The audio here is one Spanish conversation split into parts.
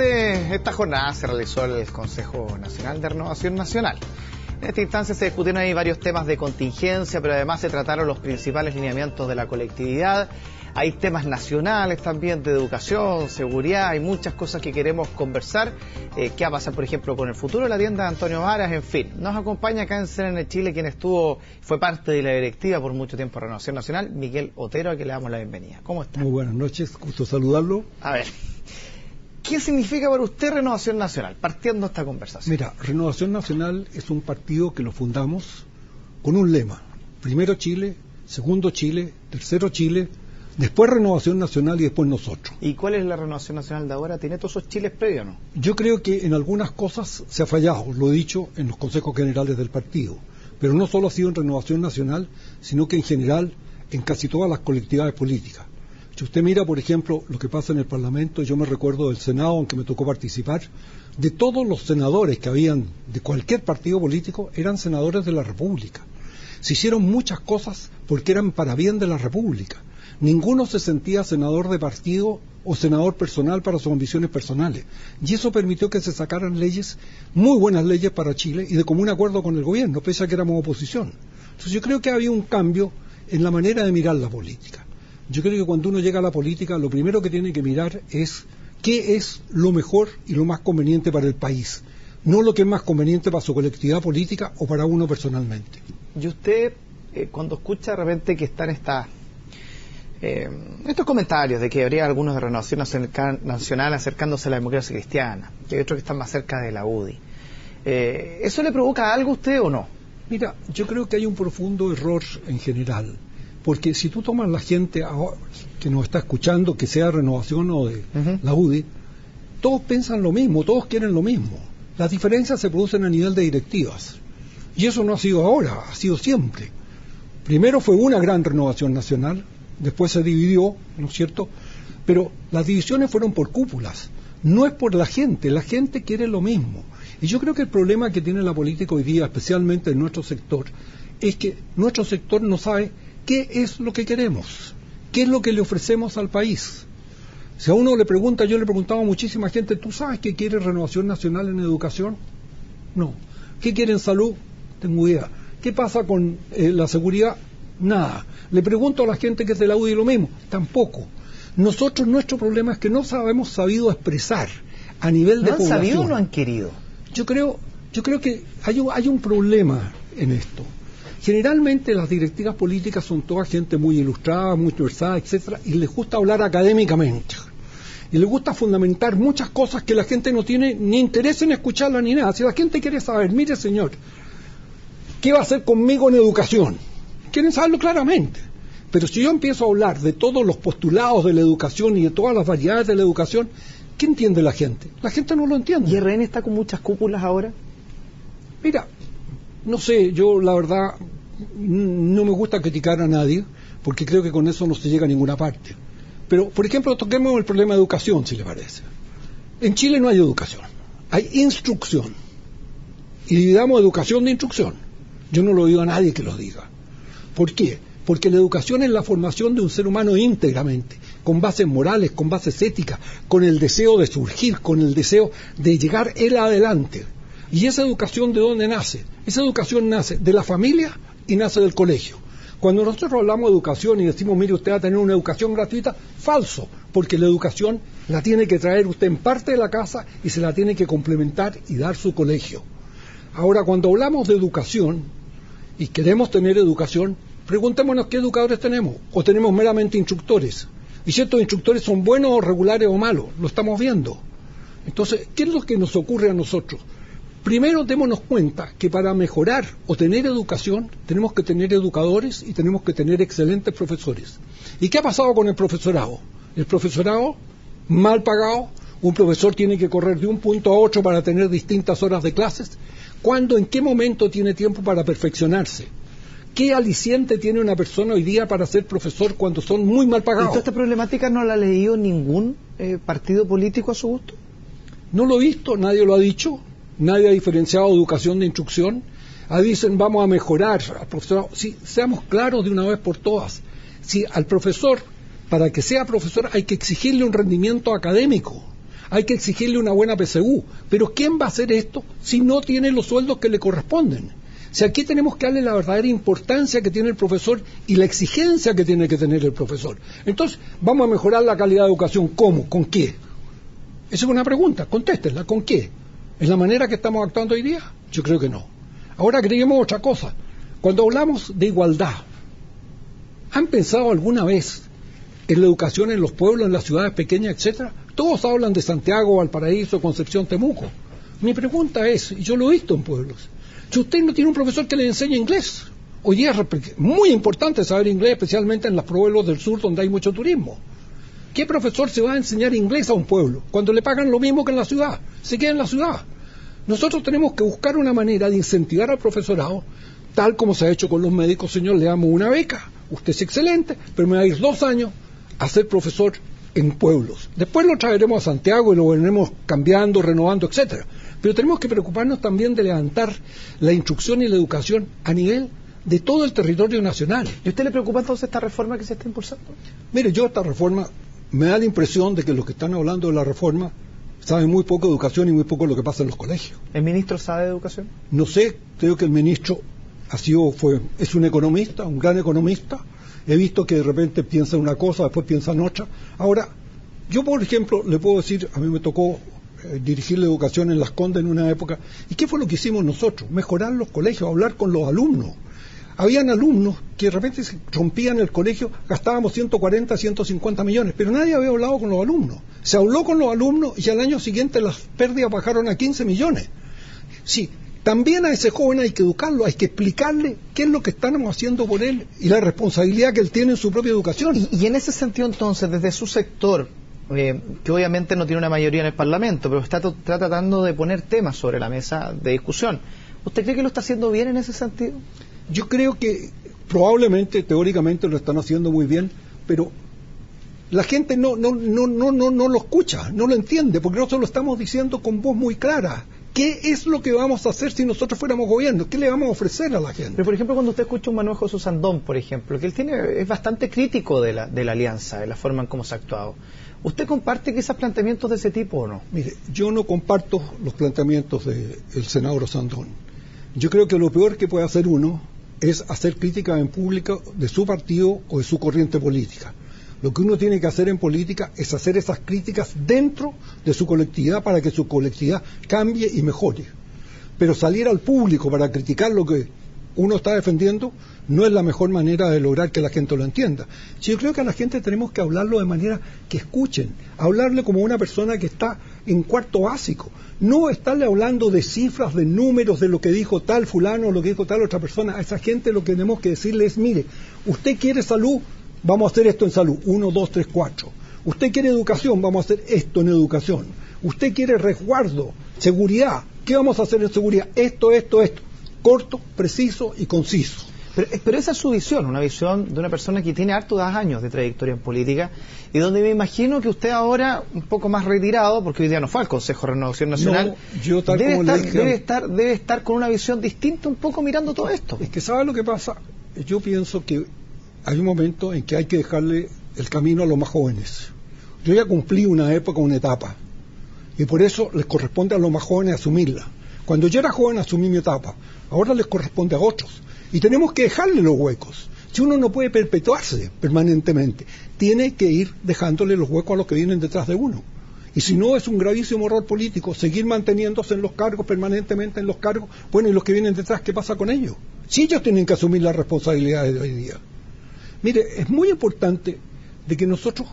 Esta jornada se realizó el Consejo Nacional de Renovación Nacional. En esta instancia se discutieron ahí varios temas de contingencia, pero además se trataron los principales lineamientos de la colectividad. Hay temas nacionales también de educación, seguridad, hay muchas cosas que queremos conversar. ¿Qué va a pasar, por ejemplo, con el futuro de la tienda de Antonio Varas? En fin, nos acompaña acá en CNN Chile quien fue parte de la directiva por mucho tiempo de Renovación Nacional, Miguel Otero, a quien le damos la bienvenida. ¿Cómo está? Muy buenas noches, gusto saludarlo. A ver, ¿qué significa para usted Renovación Nacional? Partiendo esta conversación. Mira, Renovación Nacional es un partido que lo fundamos con un lema. Primero Chile, segundo Chile, tercero Chile, después Renovación Nacional y después nosotros. ¿Y cuál es la Renovación Nacional de ahora? ¿Tiene todos esos chiles previos o no? Yo creo que en algunas cosas se ha fallado, lo he dicho en los consejos generales del partido, pero no solo ha sido en Renovación Nacional, sino que en general en casi todas las colectividades políticas. Si usted mira, por ejemplo, lo que pasa en el Parlamento, yo me recuerdo del Senado, aunque me tocó participar, de todos los senadores que habían de cualquier partido político, eran senadores de la República. Se hicieron muchas cosas porque eran para bien de la República. Ninguno se sentía senador de partido o senador personal para sus ambiciones personales. Y eso permitió que se sacaran leyes, muy buenas leyes para Chile, y de común acuerdo con el gobierno, pese a que éramos oposición. Entonces yo creo que había un cambio en la manera de mirar la política. Yo creo que cuando uno llega a la política, lo primero que tiene que mirar es qué es lo mejor y lo más conveniente para el país, no lo que es más conveniente para su colectividad política o para uno personalmente. Y usted, cuando escucha de repente que están estos comentarios de que habría algunos de Renovación Nacional acercándose a la democracia cristiana, que hay otros que están más cerca de la UDI, ¿eso le provoca algo a usted o no? Mira, yo creo que hay un profundo error en general, porque si tú tomas la gente que nos está escuchando, que sea Renovación o de la UDI, todos piensan lo mismo, todos quieren lo mismo. Las diferencias se producen a nivel de directivas, y eso no ha sido ahora, ha sido siempre. Primero fue una gran Renovación Nacional, después se dividió, ¿no es cierto? Pero las divisiones fueron por cúpulas, no es por la gente quiere lo mismo. Y yo creo que el problema que tiene la política hoy día, especialmente en nuestro sector, es que nuestro sector no sabe qué es lo que queremos, qué es lo que le ofrecemos al país. Si a uno le pregunta, yo le preguntaba a muchísima gente, ¿tú sabes qué quiere Renovación Nacional en educación? No. ¿Qué quiere en salud? Tengo idea. ¿Qué pasa con la seguridad? Nada. Le pregunto a la gente que es de la UDI lo mismo, tampoco. Nosotros, nuestro problema es que no hemos sabido expresar a nivel de población. ¿No han sabido o no han querido? Yo creo que hay un problema en esto. Generalmente las directivas políticas son toda gente muy ilustrada, muy versada, etcétera, y les gusta hablar académicamente. Y les gusta fundamentar muchas cosas que la gente no tiene ni interés en escucharla ni nada. Si la gente quiere saber, mire señor, ¿qué va a hacer conmigo en educación? Quieren saberlo claramente. Pero si yo empiezo a hablar de todos los postulados de la educación y de todas las variedades de la educación, ¿qué entiende la gente? La gente no lo entiende. ¿Y RN está con muchas cúpulas ahora? Mira, no sé, yo la verdad no me gusta criticar a nadie, porque creo que con eso no se llega a ninguna parte. Pero, por ejemplo, toquemos el problema de educación, si le parece. En Chile no hay educación, hay instrucción. Y dividamos educación de instrucción. Yo no lo oído a nadie que lo diga. ¿Por qué? Porque la educación es la formación de un ser humano íntegramente, con bases morales, con bases éticas, con el deseo de surgir, con el deseo de llegar él adelante. ¿Y esa educación de dónde nace? Esa educación nace de la familia y nace del colegio. Cuando nosotros hablamos de educación y decimos, mire, usted va a tener una educación gratuita, falso, porque la educación la tiene que traer usted en parte de la casa y se la tiene que complementar y dar su colegio. Ahora, cuando hablamos de educación y queremos tener educación, preguntémonos qué educadores tenemos, o tenemos meramente instructores. Y si estos instructores son buenos o regulares o malos, lo estamos viendo. Entonces, ¿qué es lo que nos ocurre a nosotros? Primero, démonos cuenta que para mejorar o tener educación, tenemos que tener educadores y tenemos que tener excelentes profesores. ¿Y qué ha pasado con el profesorado? El profesorado, mal pagado, un profesor tiene que correr de un punto a otro para tener distintas horas de clases. ¿Cuándo, en qué momento tiene tiempo para perfeccionarse? ¿Qué aliciente tiene una persona hoy día para ser profesor cuando son muy mal pagados? ¿Y toda esta problemática no la ha leído ningún partido político a su gusto? No lo he visto, nadie lo ha dicho, nadie ha diferenciado educación de instrucción. Dicen vamos a mejorar al profesorado. Sí, seamos claros de una vez por todas. Si al profesor, para que sea profesor, hay que exigirle un rendimiento académico. hay que exigirle una buena PSU. Pero ¿quién va a hacer esto si no tiene los sueldos que le corresponden? Si aquí tenemos que darle la verdadera importancia que tiene el profesor y la exigencia que tiene que tener el profesor. Entonces, vamos a mejorar la calidad de educación. ¿Cómo? ¿Con qué? Esa es una pregunta, contéstenla. ¿Con qué? ¿Es la manera que estamos actuando hoy día? Yo creo que no. Ahora agreguemos otra cosa. Cuando hablamos de igualdad, ¿han pensado alguna vez en la educación en los pueblos, en las ciudades pequeñas, etcétera? Todos hablan de Santiago, Valparaíso, Concepción, Temuco. Mi pregunta es, y yo lo he visto en pueblos, si usted no tiene un profesor que le enseñe inglés, hoy día es muy importante saber inglés, especialmente en los pueblos del sur donde hay mucho turismo. ¿Qué profesor se va a enseñar inglés a un pueblo cuando le pagan lo mismo que en la ciudad? Se queda en la ciudad. Nosotros tenemos que buscar una manera de incentivar al profesorado, tal como se ha hecho con los médicos. Señor, le damos una beca, usted es excelente, pero me va a ir 2 años a ser profesor en pueblos. Después lo traeremos a Santiago y lo veremos cambiando, renovando, etcétera. Pero tenemos que preocuparnos también de levantar la instrucción y la educación a nivel de todo el territorio nacional. ¿Y a usted le preocupa entonces esta reforma que se está impulsando? Mire, yo esta reforma, me da la impresión de que los que están hablando de la reforma saben muy poco de educación y muy poco de lo que pasa en los colegios. ¿El ministro sabe de educación? No sé, creo que el ministro es un economista, un gran economista. He visto que de repente piensa en una cosa, después piensa en otra. Ahora, yo por ejemplo le puedo decir, a mí me tocó dirigir la educación en Las Condes en una época. ¿Y qué fue lo que hicimos nosotros? Mejorar los colegios, hablar con los alumnos. Habían alumnos que de repente se rompían el colegio, gastábamos 140, 150 millones, pero nadie había hablado con los alumnos. Se habló con los alumnos y al año siguiente las pérdidas bajaron a 15 millones. Sí, también a ese joven hay que educarlo, hay que explicarle qué es lo que estamos haciendo por él y la responsabilidad que él tiene en su propia educación. Y en ese sentido entonces, desde su sector, que obviamente no tiene una mayoría en el Parlamento, pero está tratando de poner temas sobre la mesa de discusión, ¿usted cree que lo está haciendo bien en ese sentido? Yo creo que probablemente, teóricamente lo están haciendo muy bien, pero la gente no lo escucha, no lo entiende, porque nosotros lo estamos diciendo con voz muy clara. ¿Qué es lo que vamos a hacer si nosotros fuéramos gobierno? ¿Qué le vamos a ofrecer a la gente? Pero por ejemplo, cuando usted escucha un Manuel José Sandón, por ejemplo, que él es bastante crítico de la alianza, de la forma en cómo se ha actuado, ¿usted comparte que esos planteamientos de ese tipo o no? Mire, yo no comparto los planteamientos del senador Sandón. Yo creo que lo peor que puede hacer uno es hacer crítica en público de su partido o de su corriente política. Lo que uno tiene que hacer en política es hacer esas críticas dentro de su colectividad para que su colectividad cambie y mejore. Pero salir al público para criticar lo que uno está defendiendo no es la mejor manera de lograr que la gente lo entienda. Yo creo que a la gente tenemos que hablarlo de manera que escuchen, hablarle como una persona que está en cuarto básico, no estarle hablando de cifras, de números, de lo que dijo tal fulano o lo que dijo tal otra persona. A esa gente lo que tenemos que decirle es, mire, usted quiere salud, vamos a hacer esto en salud, 1, 2, 3, 4. Usted quiere educación, vamos a hacer esto en educación. Usted quiere resguardo, seguridad, ¿qué vamos a hacer en seguridad? Esto, corto, preciso y conciso. Pero esa es su visión, una visión de una persona que tiene hartos años de trayectoria en política y donde me imagino que usted ahora, un poco más retirado, porque hoy día no fue al Consejo de Renovación Nacional, no, yo tal como le dije, debe estar con una visión distinta un poco mirando todo esto. Es que ¿sabe lo que pasa? Yo pienso que hay un momento en que hay que dejarle el camino a los más jóvenes. Yo ya cumplí una época, una etapa, y por eso les corresponde a los más jóvenes asumirla. Cuando yo era joven asumí mi etapa, ahora les corresponde a otros. Y tenemos que dejarle los huecos. Si uno no puede perpetuarse permanentemente, tiene que ir dejándole los huecos a los que vienen detrás de uno. Y si no, es un gravísimo error político seguir manteniéndose en los cargos, permanentemente en los cargos. Bueno, ¿y los que vienen detrás, qué pasa con ellos? Si ellos tienen que asumir las responsabilidades de hoy día. Mire, es muy importante de que nosotros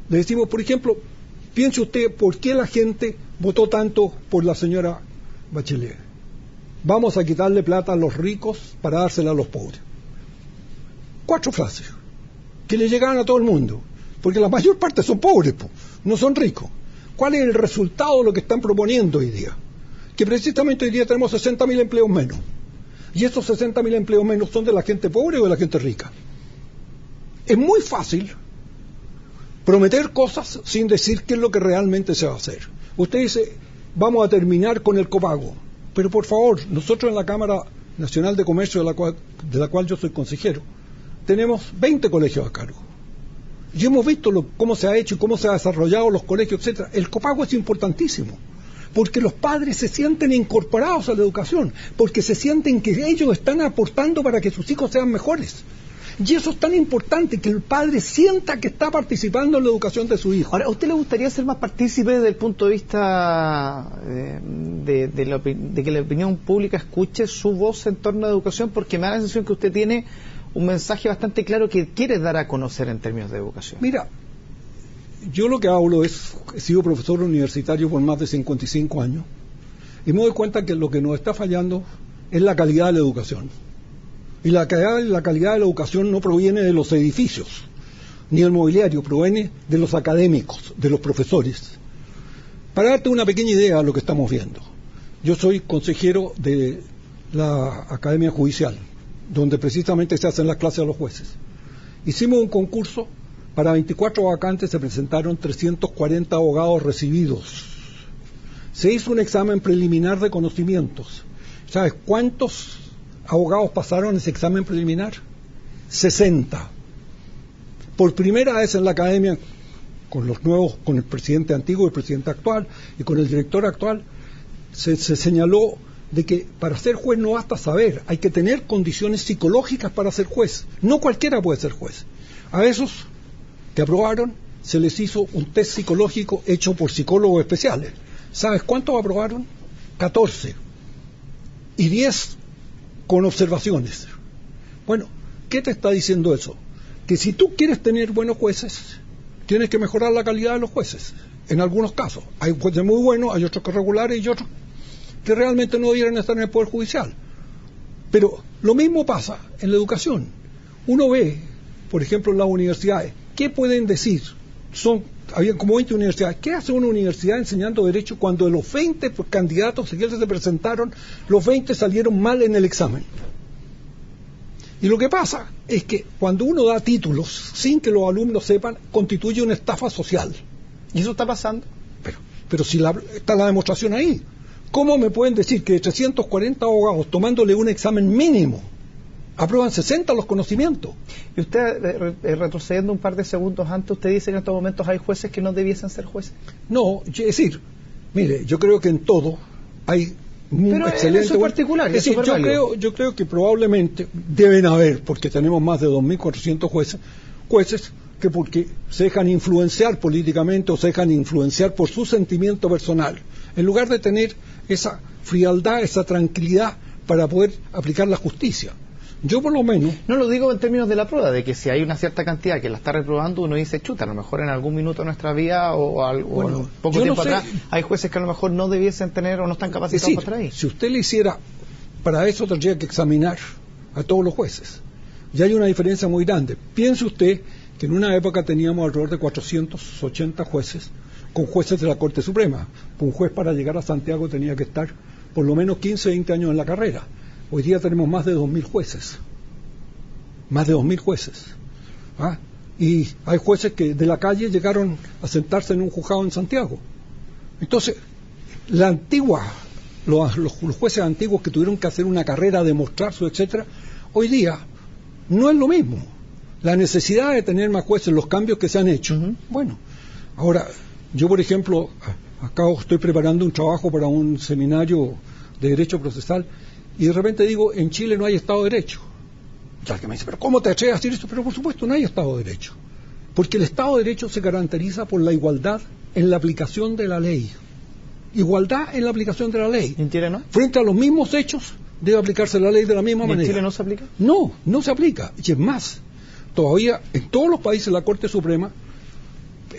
le decimos, por ejemplo, piense usted por qué la gente votó tanto por la señora Bachelet. Vamos a quitarle plata a los ricos para dársela a los pobres. 4 frases que le llegaban a todo el mundo, porque la mayor parte son pobres, no son ricos. ¿Cuál es el resultado de lo que están proponiendo hoy día? Que precisamente hoy día tenemos 60.000 empleos menos. Y esos 60.000 empleos menos son de la gente pobre o de la gente rica. Es muy fácil prometer cosas sin decir qué es lo que realmente se va a hacer. Usted dice, vamos a terminar con el copago. Pero por favor, nosotros en la Cámara Nacional de Comercio, de la cual yo soy consejero, tenemos 20 colegios a cargo. Y hemos visto cómo se ha hecho y cómo se ha desarrollado los colegios, etcétera. El copago es importantísimo, porque los padres se sienten incorporados a la educación, porque se sienten que ellos están aportando para que sus hijos sean mejores. Y eso es tan importante, que el padre sienta que está participando en la educación de su hijo. Ahora, ¿a usted le gustaría ser más partícipe desde el punto de vista de que la opinión pública escuche su voz en torno a la educación? Porque me da la sensación que usted tiene un mensaje bastante claro que quiere dar a conocer en términos de educación. Mira, yo lo que hablo es, he sido profesor universitario por más de 55 años, y me doy cuenta que lo que nos está fallando es la calidad de la educación. Y la calidad de la educación no proviene de los edificios, ni del mobiliario, proviene de los académicos, de los profesores. Para darte una pequeña idea de lo que estamos viendo, yo soy consejero de la Academia Judicial, donde precisamente se hacen las clases a los jueces. Hicimos un concurso, para 24 vacantes se presentaron 340 abogados recibidos. Se hizo un examen preliminar de conocimientos. ¿Sabes cuántos abogados pasaron ese examen preliminar? 60. Por primera vez en la academia, con los nuevos, con el presidente antiguo y el presidente actual, y con el director actual, se señaló de que para ser juez no basta saber, hay que tener condiciones psicológicas para ser juez. No cualquiera puede ser juez. A esos que aprobaron se les hizo un test psicológico hecho por psicólogos especiales. ¿Sabes cuántos aprobaron? 14. Y 10 con observaciones. Bueno, ¿qué te está diciendo eso? Que si tú quieres tener buenos jueces, tienes que mejorar la calidad de los jueces. En algunos casos. Hay jueces muy buenos, hay otros que regulares y otros que realmente no debieran estar en el Poder Judicial. Pero lo mismo pasa en la educación. Uno ve, por ejemplo, en las universidades, ¿qué pueden decir? Había como 20 universidades. ¿Qué hace una universidad enseñando derecho cuando de los 20 candidatos que se presentaron, los 20 salieron mal en el examen? Y lo que pasa es que cuando uno da títulos sin que los alumnos sepan, constituye una estafa social. ¿Y eso está pasando? Pero si está la demostración ahí. ¿Cómo me pueden decir que de 340 abogados tomándole un examen mínimo aprueban 60 los conocimientos? Y usted, retrocediendo un par de segundos antes, usted dice que en estos momentos hay jueces que no debiesen ser jueces. No, es decir, mire, yo creo que en todo hay pero excelente... Pero en particular, es decir, yo creo que probablemente deben haber, porque tenemos más de 2.400 jueces que porque se dejan influenciar políticamente o se dejan influenciar por su sentimiento personal, en lugar de tener esa frialdad, esa tranquilidad para poder aplicar la justicia. Yo por lo menos... No lo digo en términos de la prueba, de que si hay una cierta cantidad que la está reprobando, uno dice, chuta, a lo mejor en algún minuto de nuestra vida o poco tiempo atrás, hay jueces que a lo mejor no debiesen tener o no están capacitados para estar ahí. Si usted le hiciera, para eso tendría que examinar a todos los jueces. Y hay una diferencia muy grande. Piense usted que en una época teníamos alrededor de 480 jueces, con jueces de la Corte Suprema. Un juez para llegar a Santiago tenía que estar por lo menos 15, 20 años en la carrera. Hoy día tenemos más de 2.000 jueces. Más de 2.000 jueces. ¿Ah? Y hay jueces que de la calle llegaron a sentarse en un juzgado en Santiago. Entonces, los jueces antiguos que tuvieron que hacer una carrera, demostrar su etcétera, hoy día no es lo mismo. La necesidad de tener más jueces, los cambios que se han hecho. Bueno, ahora, yo por ejemplo, acá estoy preparando un trabajo para un seminario de Derecho Procesal, y de repente digo, en Chile no hay Estado de Derecho. Y alguien me dice, ¿pero cómo te atreves a decir esto? Pero por supuesto no hay Estado de Derecho. Porque el Estado de Derecho se caracteriza por la igualdad en la aplicación de la ley. Igualdad en la aplicación de la ley. ¿En Chile no? Frente a los mismos hechos, debe aplicarse la ley de la misma manera. ¿En Chile no se aplica? No, no se aplica. Y es más, todavía en todos los países la Corte Suprema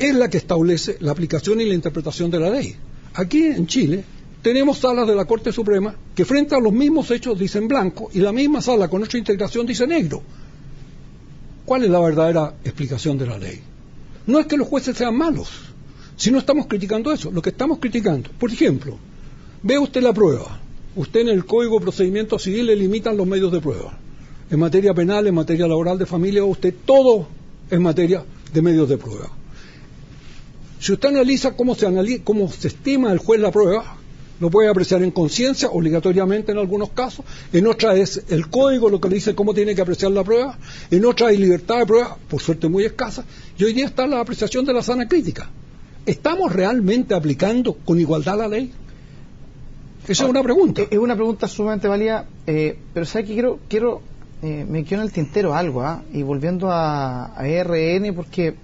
es la que establece la aplicación y la interpretación de la ley. Aquí en Chile tenemos salas de la Corte Suprema que frente a los mismos hechos dicen blanco y la misma sala con otra integración dice negro. ¿Cuál es la verdadera explicación de la ley? No es que los jueces sean malos, si no estamos criticando eso. Lo que estamos criticando, por ejemplo, ve usted la prueba. Usted en el Código de Procedimiento Civil le limitan los medios de prueba. En materia penal, en materia laboral, de familia, usted todo en materia de medios de prueba. Si usted analiza cómo se estima el juez la prueba, Lo puede apreciar en conciencia, obligatoriamente en algunos casos. En otras es el código lo que le dice cómo tiene que apreciar la prueba. En otras hay libertad de prueba, por suerte muy escasa. Y hoy día está la apreciación de la sana crítica. ¿Estamos realmente aplicando con igualdad la ley? Esa es una pregunta. Es una pregunta sumamente válida, pero ¿sabes qué? Me quedo en el tintero algo, y volviendo a ERN, porque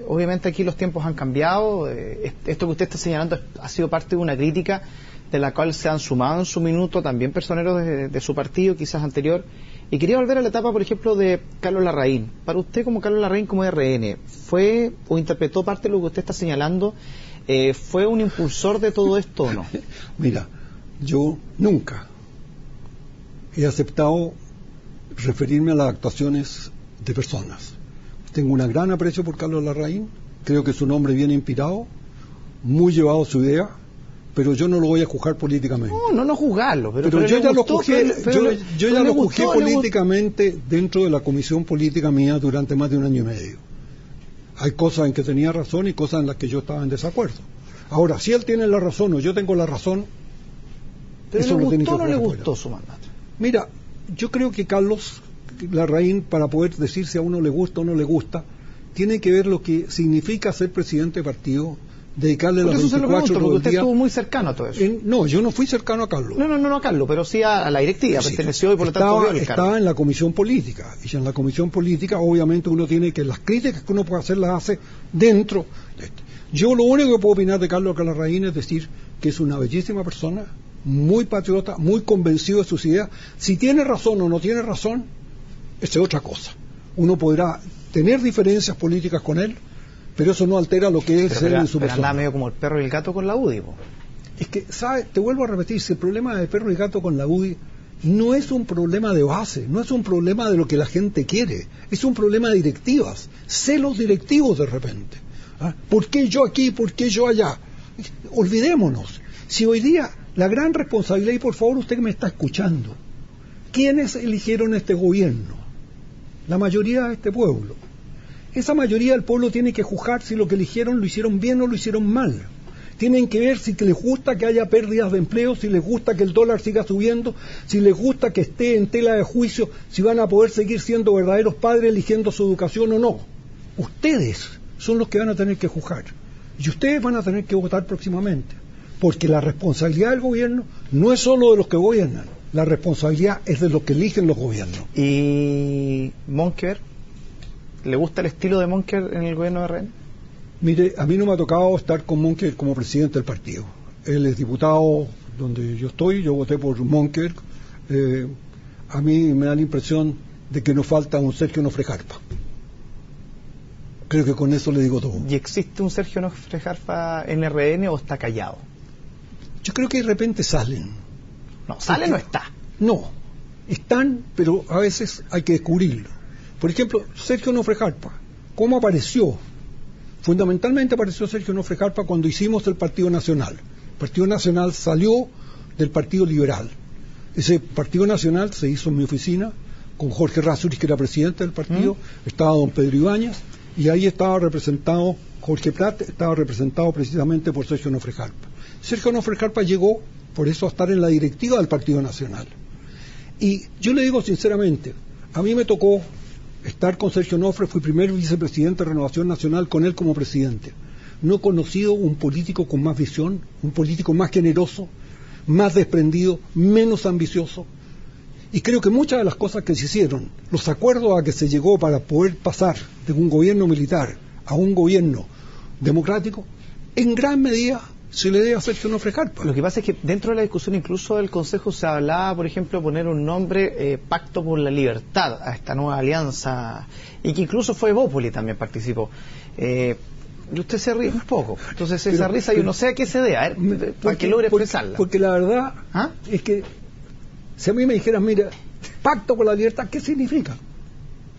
obviamente aquí los tiempos han cambiado. Esto que usted está señalando ha sido parte de una crítica de la cual se han sumado en su minuto también personeros de su partido, quizás anterior. Y quería volver a la etapa, por ejemplo, de Carlos Larraín. Para usted, como Carlos Larraín, como ERN, ¿fue o interpretó parte de lo que usted está señalando? ¿Fue un impulsor de todo esto o no? Mira, yo nunca he aceptado referirme a las actuaciones de personas. Tengo un gran aprecio por Carlos Larraín, creo que es un hombre bien inspirado, muy llevado a su idea, pero yo no lo voy a juzgar políticamente. No juzgarlo, pero yo ya lo juzgué, yo ya lo juzgué políticamente dentro de la comisión política mía durante más de 1 año y medio. Hay cosas en que tenía razón y cosas en las que yo estaba en desacuerdo. Ahora, si él tiene la razón o yo tengo la razón, pero eso ¿le lo tiene que gustó o no le jugar gustó fuera. su mandato? Mira, yo creo que Carlos Larraín, para poder decir si a uno le gusta o no le gusta, tiene que ver lo que significa ser presidente de partido, dedicarle las 24 horas porque usted días. Estuvo muy cercano a todo eso. No, yo no fui cercano a Carlos. No a Carlos, pero sí a la directiva, Sí, perteneció y por lo tanto vio el cargo. estaba en la comisión política, y en la comisión política obviamente uno tiene que, las críticas que uno puede hacer las hace dentro de esto. Yo lo único que puedo opinar de Carlos Larraín es decir que es una bellísima persona, muy patriota, muy convencido de sus ideas. Si tiene razón o no tiene razón, esa es otra cosa. Uno podrá tener diferencias políticas con él, pero eso no altera lo que es él en su persona. Pero anda medio como el perro y el gato con la UDI, po. Es que, ¿sabes? Te vuelvo a repetir, si el problema del perro y gato con la UDI no es un problema de base, no es un problema de lo que la gente quiere, es un problema de directivas, celos directivos de repente. ¿Por qué yo aquí? ¿Por qué yo allá? Olvidémonos. Si hoy día la gran responsabilidad, y por favor usted que me está escuchando, ¿quiénes eligieron este gobierno? La mayoría de este pueblo. Esa mayoría del pueblo tiene que juzgar si lo que eligieron lo hicieron bien o lo hicieron mal. Tienen que ver si les gusta que haya pérdidas de empleo, si les gusta que el dólar siga subiendo, si les gusta que esté en tela de juicio, si van a poder seguir siendo verdaderos padres eligiendo su educación o no. Ustedes son los que van a tener que juzgar. Y ustedes van a tener que votar próximamente. Porque la responsabilidad del gobierno no es solo de los que gobiernan, la responsabilidad es de los que eligen los gobiernos. ¿Y Monkever? ¿Le gusta el estilo de Monkever en el gobierno de RN? Mire, a mí no me ha tocado estar con Monkever como presidente del partido. Él es diputado donde yo estoy, yo voté por Monkever. A mí me da la impresión de que nos falta un Sergio Nofre Jarpa. Creo que con eso le digo todo. ¿Y existe un Sergio Nofre Jarpa en RN o está callado? Yo creo que de repente salen. No, sale no está. No, están, pero a veces hay que descubrirlo. Por ejemplo, Sergio Nofre Jarpa, ¿cómo apareció? Fundamentalmente apareció Sergio Nofre Jarpa cuando hicimos el Partido Nacional. El Partido Nacional salió del Partido Liberal. Ese Partido Nacional se hizo en mi oficina con Jorge Rázuriz, que era presidente del partido, estaba don Pedro Ibáñez, y ahí estaba representado Jorge Prat, estaba representado precisamente por Sergio Nofre Jarpa. Sergio Nofre Jarpa llegó por eso a estar en la directiva del Partido Nacional. Y yo le digo sinceramente, a mí me tocó estar con Sergio Nofre, fui primer vicepresidente de Renovación Nacional con él como presidente. No he conocido un político con más visión, un político más generoso, más desprendido, menos ambicioso. Y creo que muchas de las cosas que se hicieron, los acuerdos a que se llegó para poder pasar de un gobierno militar a un gobierno democrático, en gran medida se le debe a Sergio Nofre Jarpa. Lo que pasa es que dentro de la discusión incluso del Consejo se hablaba, por ejemplo, de poner un nombre, Pacto por la Libertad, a esta nueva alianza, y que incluso fue Bópoli también participó. Y usted se ríe un poco, entonces esa risa yo no sé a qué se debe, para que logre expresarla. Porque la verdad es que si a mí me dijeran, mira, Pacto por la Libertad, ¿qué significa?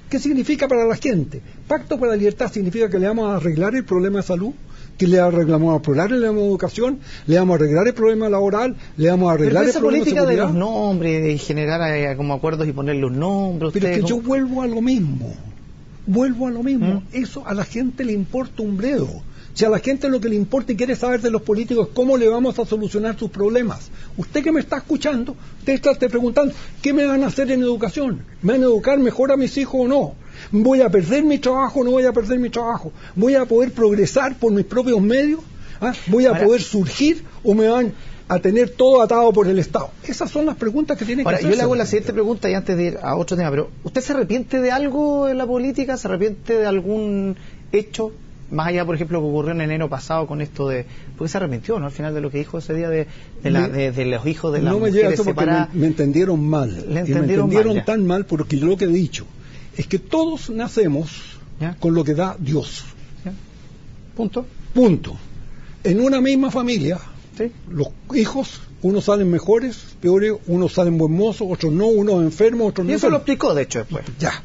¿Qué significa para la gente? Pacto por la Libertad significa que le vamos a arreglar el problema de salud, que le vamos a arreglar el problema de educación, le vamos a arreglar el problema laboral, le vamos a arreglar el problema de seguridad. Pero esa política de los nombres, de generar como acuerdos y poner los nombres... Pero es que yo vuelvo a lo mismo. Eso a la gente le importa un bledo. Si a la gente lo que le importa y quiere saber de los políticos es cómo le vamos a solucionar sus problemas. Usted que me está escuchando, usted está preguntando, ¿qué me van a hacer en educación? ¿Me van a educar mejor a mis hijos o no? ¿Voy a perder mi trabajo o no voy a perder mi trabajo? ¿Voy a poder progresar por mis propios medios? ¿Ah? ¿Voy a poder surgir o me van a tener todo atado por el Estado? Esas son las preguntas que tiene que hacerse. Yo le hago la siguiente pregunta y antes de ir a otro tema, pero ¿usted se arrepiente de algo en la política? ¿Se arrepiente de algún hecho? Más allá, por ejemplo, lo que ocurrió en enero pasado con esto de... ¿Por qué se arrepintió, no? Al final de lo que dijo ese día de los hijos de las mujeres separadas. Me entendieron mal. Me entendieron tan mal porque yo lo que he dicho es que todos nacemos con lo que da Dios. ¿Ya? Punto. En una misma familia, ¿sí? Los hijos, unos salen mejores, peores, unos salen buen mozos, otros no, unos enfermos, otros no. Y eso lo explicó, de hecho, después. Ya.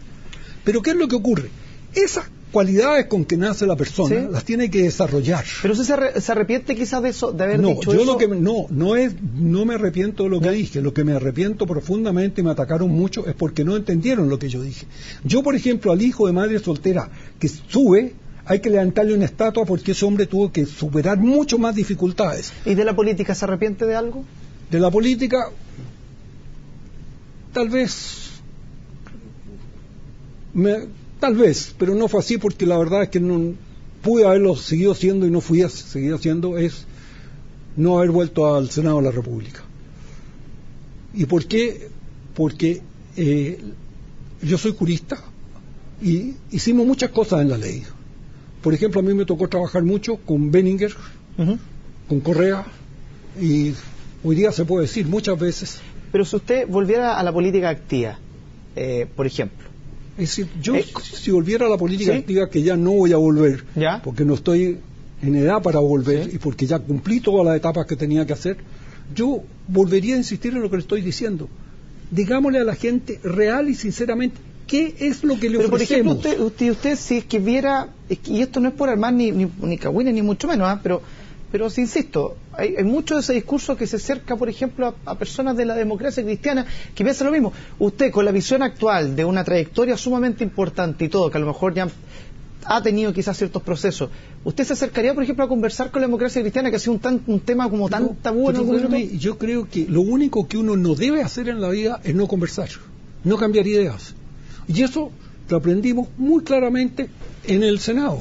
Pero ¿qué es lo que ocurre? Esas cualidades con que nace la persona, ¿sí? Las tiene que desarrollar. Pero usted se arrepiente quizás de eso, de haber dicho yo eso. No me arrepiento de lo que dije. Lo que me arrepiento profundamente y me atacaron mucho es porque no entendieron lo que yo dije. Yo, por ejemplo, al hijo de madre soltera que sube, hay que levantarle una estatua porque ese hombre tuvo que superar mucho más dificultades. ¿Y de la política se arrepiente de algo? De la política, tal vez, pero no fue así porque la verdad es que no pude haberlo seguido haciendo y no fui a seguir haciendo, es no haber vuelto al Senado de la República. ¿Y por qué? Porque yo soy jurista y hicimos muchas cosas en la ley. Por ejemplo, a mí me tocó trabajar mucho con Benninger, con Correa, y hoy día se puede decir muchas veces. Pero si usted volviera a la política activa, por ejemplo. Es decir, yo si volviera a la política activa, que ya no voy a volver, porque no estoy en edad para volver, y porque ya cumplí todas las etapas que tenía que hacer, yo volvería a insistir en lo que le estoy diciendo. Digámosle a la gente real y sinceramente, ¿qué es lo que le ofrecemos? Por ejemplo, usted si es que viera, y esto no es por armar ni cagüines ni mucho menos, pero sí, insisto, hay mucho de ese discurso que se acerca, por ejemplo, a personas de la democracia cristiana que piensan lo mismo. Usted, con la visión actual de una trayectoria sumamente importante y todo, que a lo mejor ya ha tenido quizás ciertos procesos, ¿usted se acercaría, por ejemplo, a conversar con la democracia cristiana, que ha sido un tema como tan tabú en algún momento? Yo creo que lo único que uno no debe hacer en la vida es no conversar, no cambiar ideas. Y eso lo aprendimos muy claramente en el Senado.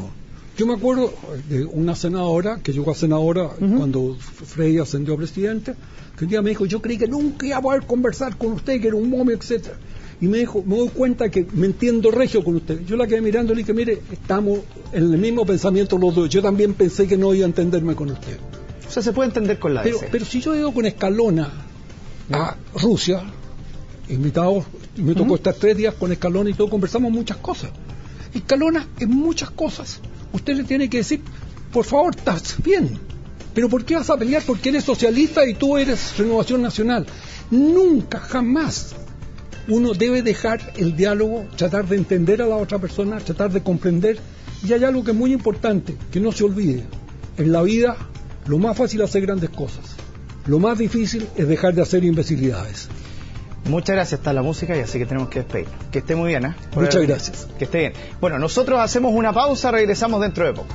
Yo me acuerdo de una senadora, que llegó a senadora cuando Frei ascendió a presidente, que un día me dijo, yo creí que nunca iba a poder conversar con usted, que era un momio, etcétera. Y me dijo, me doy cuenta que me entiendo regio con usted. Yo la quedé mirando y le dije, mire, estamos en el mismo pensamiento los dos. Yo también pensé que no iba a entenderme con usted. O sea, se puede entender con la DC. Pero si yo he ido con Escalona a Rusia, invitado, me tocó estar 3 días con Escalona y todo, conversamos muchas cosas. Escalona en muchas cosas. Usted le tiene que decir, por favor, estás bien, pero ¿por qué vas a pelear? Porque eres socialista y tú eres Renovación Nacional. Nunca, jamás uno debe dejar el diálogo, tratar de entender a la otra persona, tratar de comprender. Y hay algo que es muy importante, que no se olvide. En la vida, lo más fácil es hacer grandes cosas. Lo más difícil es dejar de hacer imbecilidades. Muchas gracias, está la música y así que tenemos que despedirnos. Que esté muy bien, Muchas gracias. Que esté bien. Bueno, nosotros hacemos una pausa, regresamos dentro de poco.